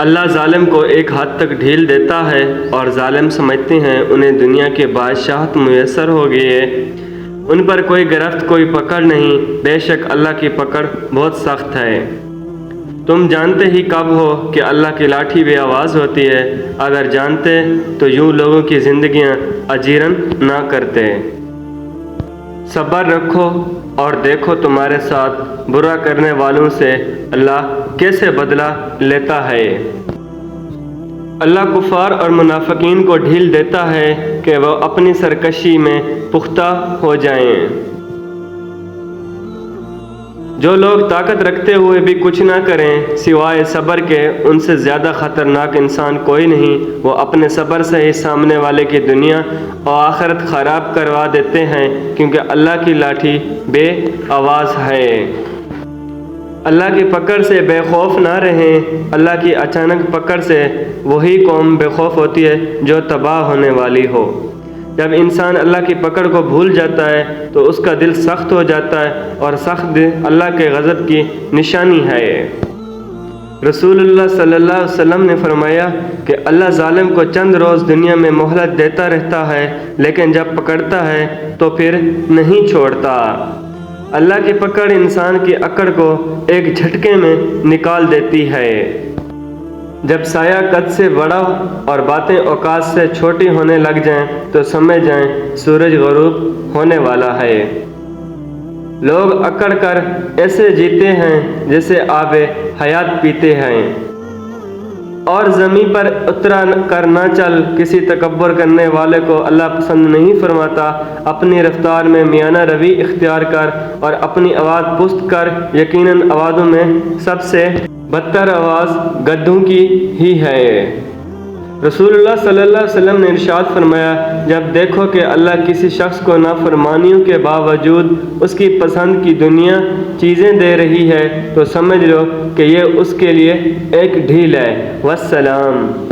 اللہ ظالم کو ایک حد تک ڈھیل دیتا ہے اور ظالم سمجھتے ہیں انہیں دنیا کے بادشاہت میسر ہو گئی ہے، ان پر کوئی گرفت کوئی پکڑ نہیں۔ بے شک اللہ کی پکڑ بہت سخت ہے۔ تم جانتے ہی کب ہو کہ اللہ کی لاٹھی بے آواز ہوتی ہے، اگر جانتے تو یوں لوگوں کی زندگیاں اجیرن نہ کرتے۔ صبر رکھو اور دیکھو تمہارے ساتھ برا کرنے والوں سے اللہ کیسے بدلہ لیتا ہے۔ اللہ کفار اور منافقین کو ڈھیل دیتا ہے کہ وہ اپنی سرکشی میں پختہ ہو جائیں۔ جو لوگ طاقت رکھتے ہوئے بھی کچھ نہ کریں سوائے صبر کے، ان سے زیادہ خطرناک انسان کوئی نہیں۔ وہ اپنے صبر سے ہی سامنے والے کی دنیا اور آخرت خراب کروا دیتے ہیں، کیونکہ اللہ کی لاٹھی بے آواز ہے۔ اللہ کی پکڑ سے بے خوف نہ رہیں۔ اللہ کی اچانک پکڑ سے وہی قوم بے خوف ہوتی ہے جو تباہ ہونے والی ہو۔ جب انسان اللہ کی پکڑ کو بھول جاتا ہے تو اس کا دل سخت ہو جاتا ہے، اور سخت دل اللہ کے غضب کی نشانی ہے۔ رسول اللہ صلی اللہ علیہ وسلم نے فرمایا کہ اللہ ظالم کو چند روز دنیا میں مہلت دیتا رہتا ہے، لیکن جب پکڑتا ہے تو پھر نہیں چھوڑتا۔ اللہ کی پکڑ انسان کی اکڑ کو ایک جھٹکے میں نکال دیتی ہے۔ جب سایہ قد سے بڑا اور باتیں اوقات سے چھوٹی ہونے لگ جائیں تو سمجھ جائیں سورج غروب ہونے والا ہے۔ لوگ اکڑ کر ایسے جیتے ہیں جیسے آب حیات پیتے ہیں، اور زمین پر اترا کر نہ چل۔ کسی تکبر کرنے والے کو اللہ پسند نہیں فرماتا۔ اپنی رفتار میں میانہ روی اختیار کر اور اپنی آواز پست کر، یقیناً آوازوں میں سب سے بدتر آواز گدھوں کی ہی ہے۔ رسول اللہ صلی اللہ علیہ وسلم نے ارشاد فرمایا، جب دیکھو کہ اللہ کسی شخص کو نافرمانیوں کے باوجود اس کی پسند کی دنیا چیزیں دے رہی ہے تو سمجھ لو کہ یہ اس کے لیے ایک ڈھیل ہے۔ والسلام۔